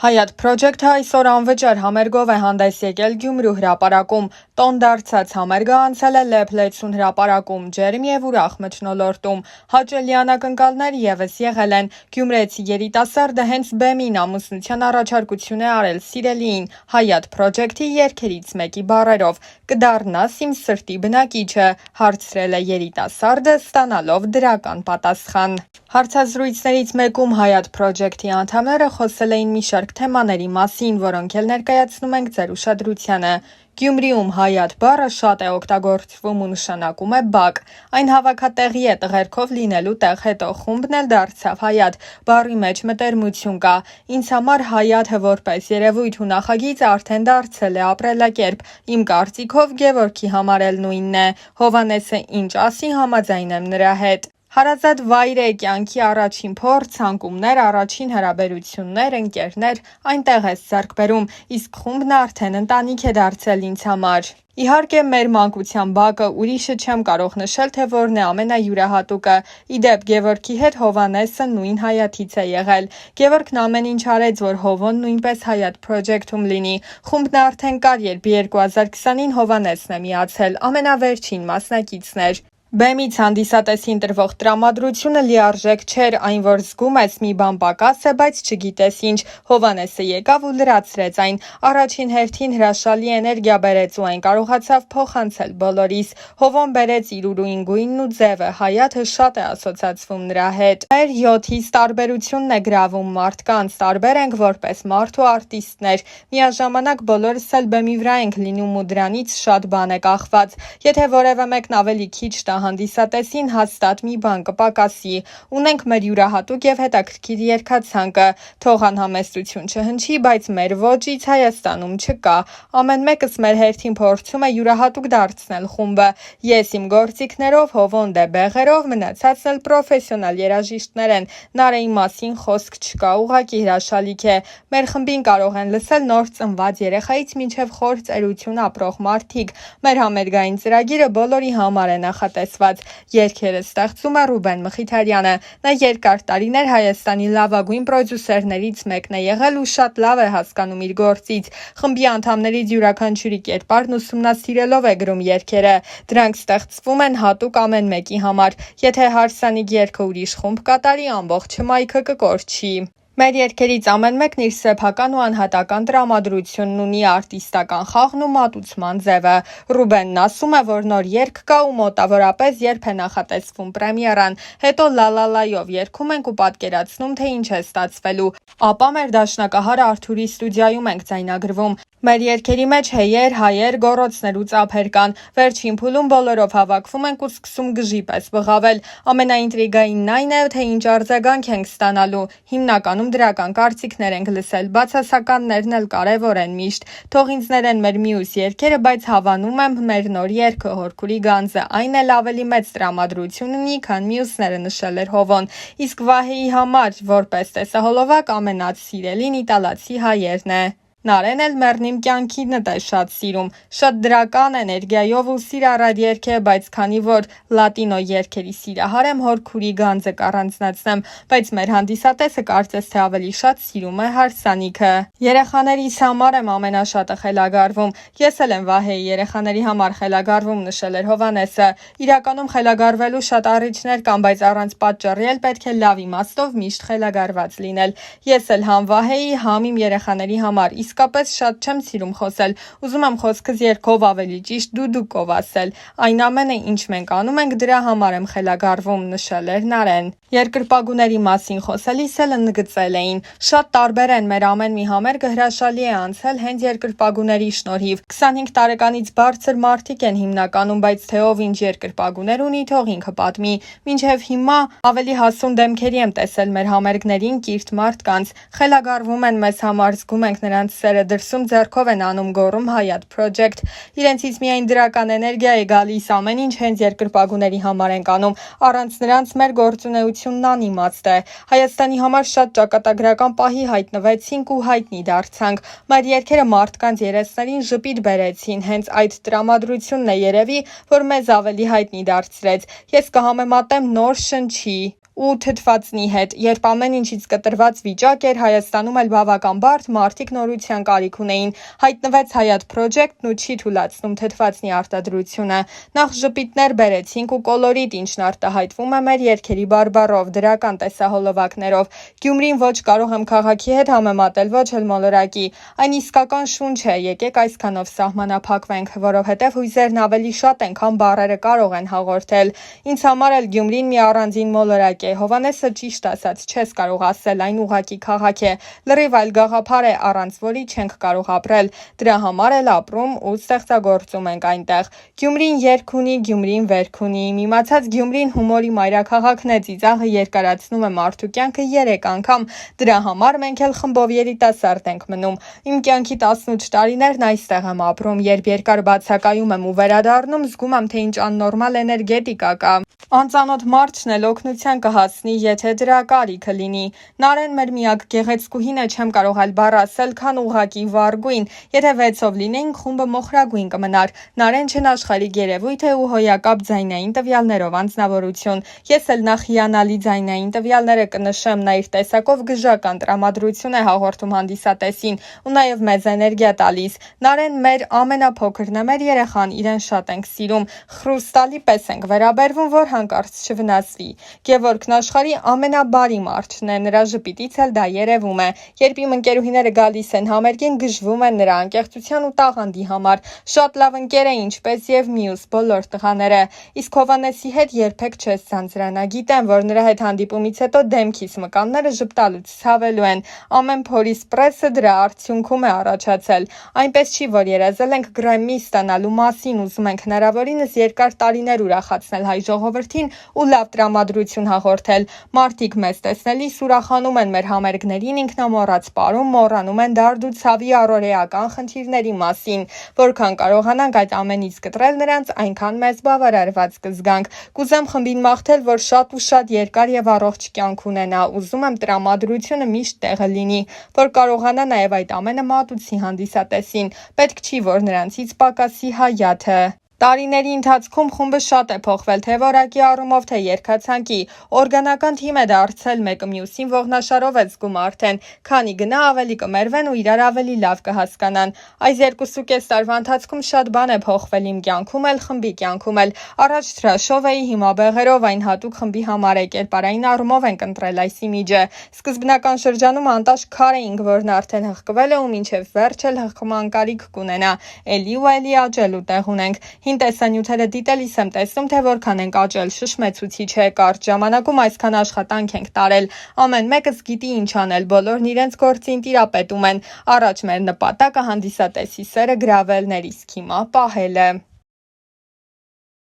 Հայատ Project-ը այսօր անվճար համերգով է հանդես եկել Գյումրու հրապարակում։ Տոն դարձած համերգը անցել է Լեփ-Լեցուն հրապարակում, ջերմ և ուրախ մթնոլորտում։ Հաճելի անակնկալներ ևս եղել են։ Գյումրեցի երիտասարդը հենց բեմին ամուսնության առաջարկություն է արել սիրելիին Հայատ Project-ի երգերից մեկի բառերով։ «Կդառնաս իմ սրտի բնակիչը», հարցրել է երիտասարդը, ստանալով դրական պատասխան։ Հարցազրույցներից մեկում Հայատ Project-ի անդամները խոսել էին մի շարք թեմաների մասին, որոնք էլ ներկայացնում ենք ձեր ուշադրությանը։ Գյումրիում Հայատ բառը շատ է օգտագործվում ու նշանակում է բակ։ Այն հավաքատեղի է տղերքով լինելու տեղ, հետո խումբն էլ դարձավ Հայատ։ Բառի մեջ մտերմություն կա։ Ինձ համար Հայաթը որպես երևույթ ու նախագիծ արդեն դարձել է ապրելակերպ։ Իմ կարծիքով Գևորգի համար էլ նույնն է։ Հովհաննեսը ինչ ասի, համաձայն եմ նրա հետ։ Հարազատ վայր է, կյանքի առաջին փորձ, ցանկումներ, առաջին հարաբերություններ, ընկերներ, այնտեղ ես ձեռք բերում, իսկ խումբն արդեն ընտանիք է դարձել ինձ համար։ Իհարկե, մեր մանկության բակը, ուրիշը չեմ կարող նշել, թե որն է ամենայուրահատուկը։ Իդեպ, Գևորգի հետ Հովհաննեսը նույն Հայաթից է եղել։ Գևորգն ամեն ինչ արեց, որ Հովոն նույնպես Հայատ Project-ում լինի։ Խումբն արդեն կար, երբ 2020-ին Հովհաննեսն է միացել, ամենավերջին մասնակիցն էր։ Բեմից հանդիսատեսին տրվող տրամադրությունը լիարժեք չէր, այն որ զգում ես մի բան պակաս է, բայց չգիտես ինչ։ Հովհաննեսը եկավ ու լրացրեց այն։ Առաջին հերթին հրաշալի էներգիա բերեց ու այն կարողացավ փոխանցել բոլորիս։ Հովոն բերեց իր ուրույն գույնն ու ձևը, Հայաթը շատ է ասոցացվում նրա հետ։ Մեր 7-ից տարբերությունն է գրավում մարդկանց, տարբեր ենք որպես մարդ ու արտիստներ։ Միաժամանակ բոլորս էլ բեմի վրա ենք լինում ու դրանից շատ բան է կախված։ Եթե որևէ մեկն ավելի քիչ տա հանդիսատեսին, հաստատ մի բան կպակասի։ Ունենք մեր յուրահատուկ եւ հետաքրքիր երգացանկը։ Թող անհամեստություն չհնչի, բայց մեր ոճից Հայաստանում չկա։ Ամեն մեկս մեր հերթին փորձում է յուրահատուկ դարձնել խումբը։ Ես իմ գործիքներով, Հովոն դե բեղերով, մնացածն էլ պրոֆեսիոնալ երաժիշտներ են։ Նարեի մասին խոսք չկա, ուղղակի հրաշալիք է։ Մեր խմբին կարող են լսել նոր ծնված երեխայից մինչև խոր ծերություն ապրող մարդիկ։ Մեր համերգային ծրագիրը բոլորի համար է նախատեսված։ Երգերը ստեղծում է Ռուբեն Մխիթարյանը։ Նա երկար տարիներ Հայաստանի լավագույն պրոդյուսերներից մեկն է եղել ու շատ լավ է հասկանում իր գործից։ Խմբի անդամներից յուրաքանչյուրի կերպարն ուսումնասիրելով է գրում երգերը։ Դրանք ստեղծվում են հատուկ ամեն մեկի համար։ Եթե հարսանիք երգը ուրիշ խումբ կատարի, ամբողջ մայքը կկորչի։ Մեր երգերից ամեն մեկն իր սեփական ու անհատական տրամադրությունն ունի, արտիստական խաղն ու մատուցման ձևը։ Ռուբենն ասում է, որ նոր երգ կա ու մոտավորապես երբ է նախատեսվում պրեմիերան, հետո լալալայով երգում ենք ու պատկերացնում, թե ինչ է ստացվելու։ Ապա մեր դաշնակահար Արթուրի ստուդիայում ենք ձայնագրվում։ Մեր երգերի մեջ հեյեր, հայեր, գոռոցներ ու ծափեր կան։ Վերջին փուլում բոլորով հավաքվում ենք ու սկսում գժի պես բղավել։ Ամենաինտրիգայինն այն է, թե ինչ արձագանք ենք ստանալու։ Հիմնականում դրական կարծիքներ ենք լսել, բացասականներն էլ կարևոր են միշտ։ Թող ինձ ներեն մեր մյուս երգերը, բայց հավանում եմ մեր նոր երգը Հորքուրի գանձը, այն էլ ավելի մեծ տրամադրություն ունի, քան մյուսները, նշել էր Հովոն։ Իսկ Վահեի համար, որպես տեսահոլովակ, ամենասիրելին իտալացի հայերն է։ Նարեն էլ մեռնիմ կյանքինդ է շատ սիրում, շատ դրական էներգիայով ու սիրառատ երգ է, բայց քանի որ լատինո երգերի սիրահար եմ, Հորքուրի գանձը կառանձնացնեմ, բայց մեր հանդիսատեսը կարծես թե ավելի շատ սիրում է հարսանիքը։ Երեխաներիս համար եմ ամենաշատը խելագարվում։ Ես էլ եմ Վահեի երեխաների համար խելագարվում, նշել էր Հովհաննեսը։ Իրականում խելագարվելու շատ առիթներ կան, բայց առանց պատճառի էլ պետք է լավ իմաստով միշտ խելագարված լինել։ Ես էլ համ Վահեի, համ իմ երեխաների համար իսկապես շատ չեմ սիրում խոսել, ուզում եմ խոսքս երգով, ավելի ճիշտ դուդուկով ասել։ Այն ամենը, ինչ մենք անում ենք, դրա համար եմ խելագարվում, նշել էր Նարեն։ Երկրպագուների մասին խոսելիս էլ ընդգծել էին. շատ տարբեր են, մեր ամեն մի համերգը հրաշալի է անցել հենց երկրպագուների շնորհիվ։ 25 տարեկանից բարձր մարդիկ են հիմնականում, բայց թե ով ինչ երկրպագուներ ունի, թող ինքը պատմի։ Մինչև հիմա ավելի հասուն դեմքերի եմ տեսել մեր համերգներին կիրթ մարդկանց։ Խելագարվում են մեզ համար, զգում ենք նրանց սերը, դրսում ձեռքով են անում, գոռում Հայատ Project։ Իրենցից միայն դրական էներգիա է գալիս, ամեն ինչ հենց երկրպագուների համար ենք անում, առանց նրանց մեր գործունեությունն անիմաստ է։ Հայաստանի համար շատ ճակատագրական պահի հայտնվեցինք ու հայտնի դարձանք։ Մեր երգերը մարդկանց երեսներին ժպիտ բերեցին, հենց այդ տրամադրությունն է երևի, որ մեզ ավելի հայտնի դարձրեց։ Ես կհամեմատեմ նոր շնչի։ ու թթվածնի հետ, երբ ամեն ինչից կտրված վիճակ էր, Հայաստանում էլ բավական բարդ, մարդիկ նորության կարիք ունեին, հայտնվեց Hayat Project-ն ու չի թուլացնում թթվածնի արտադրությունը։ Նախ ժպիտներ բերեցինք ու կոլորիտ, ինչն արտահայտվում է մեր երգերի բարբառով, դրական տեսահոլովակներով։ Գյումրին ոչ կարող եմ քաղաքի հետ համեմատել, ոչ էլ մոլորակի, այն իսկական շունչ է, եկեք այսքանով սահմանափակվենք, որովհետև հույզերն ավելի շատ են, քան բառերը կարող են հաղորդել։ Ինձ համար էլ Գյումրին մի առանձին մոլորակ է, Հովհաննեսը ճիշտ ասաց, չես կարող ասել, այն ուղղակի քաղաք է, լրիվ այլ գաղափար է, առանց որի չենք կարող ապրել, դրա համար էլ ապրում ու ստեղծագործում ենք այնտեղ։ Գյումրին երգ ունի, Գյումրին վերք ունի, իմացած Գյումրին հումորի մայրաքաղաքն է, ծիծաղը երկարացնում է մարդու կյանքը 3 անգամ, դրա համար մենք էլ խմբով երիտասարդ ենք մնում։ Իմ կյանքի 18 տարիներն այստեղ եմ ապրում, երբ երկար բացակայում եմ ու վերադառնում, զգում եմ, թե ինչ աննորմալ էներգետիկա կա։ Անծանոթ մարդն էլ օգնության կհասնի, եթե դրա կարիքը լինի։ Նարեն մեր միակ գեղեցկուհին է, չեմ կարող այլ բառ ասել, քան ուղղակի վառ գույն։ Եթե 6-ով լինեինք, խումբը մոխրագույն կմնար։ Նարեն չնաշխարհիկ երևույթ է ու հոյակապ ձայնային տվյալներով անձնավորություն։ Ես էլ նախ հիանալի ձայնային տվյալները կնշեմ, նա իր տեսակով գժական տրամադրություն է հաղորդում հանդիսատեսին ու նաև մեծ էներգիա տալիս։ Նարեն մեր ամենափոքրն է, մեր երեխան, իրեն շատ ենք սիրում, խրուստալի պես ենք վերաբերվում, որ հանկարծ չվնասվի։ Գևորգն աշխարհի ամենաբարի մարդն է, նրա ժպիտից էլ դա երևում է։ Երբ իմ ընկերուհիները գալիս են համերգին, գժվում են նրա անկեղծության ու տաղանդի համար։ Շատ լավ ընկեր է, ինչպես եւ մյուս բոլոր տղաները։ Իսկ Հովհաննեսի հետ երբեք չես ձանձրանա, գիտեմ, որ նրա հետ հանդիպումից հետո դեմքիս մկանները ժպտալուց ցավելու են։ Ամեն փորի սպրեսը դրա արդյունքում է առաջացել։ Այնպես չի, որ երազել ենք Grammy ստանալու մասին, ուզում ենք հնարավորինս երկար տարիներ ուրախացնել հայ ժողովրդին ու լավ տրամադրություն հաղորդել։ Մարդիկ մեզ տեսնելիս ուրախանում են մեր համերգներին, ինքնամոռաց պարում, մոռանում են դարդ ու ցավի առօրեական խնդիրների մասին։ Որքան կարողանանք այդ ամենից կտրել նրանց, այնքան մեզ բավարարված կզգանք։ Կուզեմ խմբին մաղթել, որ շատ ու շատ երկար եւ առողջ կյանք ունենա։ Ուզում եմ տրամադրությունը միշտ տեղը լինի, որ կարողանա նաև այդ ամենը մատուցի հանդիսատեսին։ Պետք չի, որ նրանցից պակասի Հայաթը։ Տարիների ընթացքում խումբը շատ է փոխվել, թե որակի առումով, թե երգացանկի։ Օրգանական թիմ է դարձել, մեկը մյուսին ողնաշարով է զգում արդեն, քանի գնա ավելի կմերվեն ու իրար ավելի լավ կհասկանան։ Այս 2.5 տարվա ընթացքում շատ բան է փոխվել իմ կյանքում էլ, խմբի կյանքում էլ։ Առաջ թրաշով էի, հիմա բեղերով, այն հատուկ խմբի համար է, կերպարային առումով ենք ընտրել այս իմիջը։ Սկզբնական շրջանում անտաշ քար էինք, որն արդեն հղկվել է ու մինչև վերջ էլ հղկման կարիք կունենա։ Էլի ու էլի աճելու տեղ ունենք։ Հին տեսանյութերը դիտելիս եմ տեսնում, թե որքան ենք աճել, շշմեցուցիչ է, կարճ ժամանակում այսքան աշխատանք ենք տարել։ Ամեն մեկս գիտի ինչ անել, բոլորն իրենց գործին տիրապետում են։ Առաջ մեր նպատակը հանդիսատեսի սերը գրավելն էր, իսկ հիմա պահելը։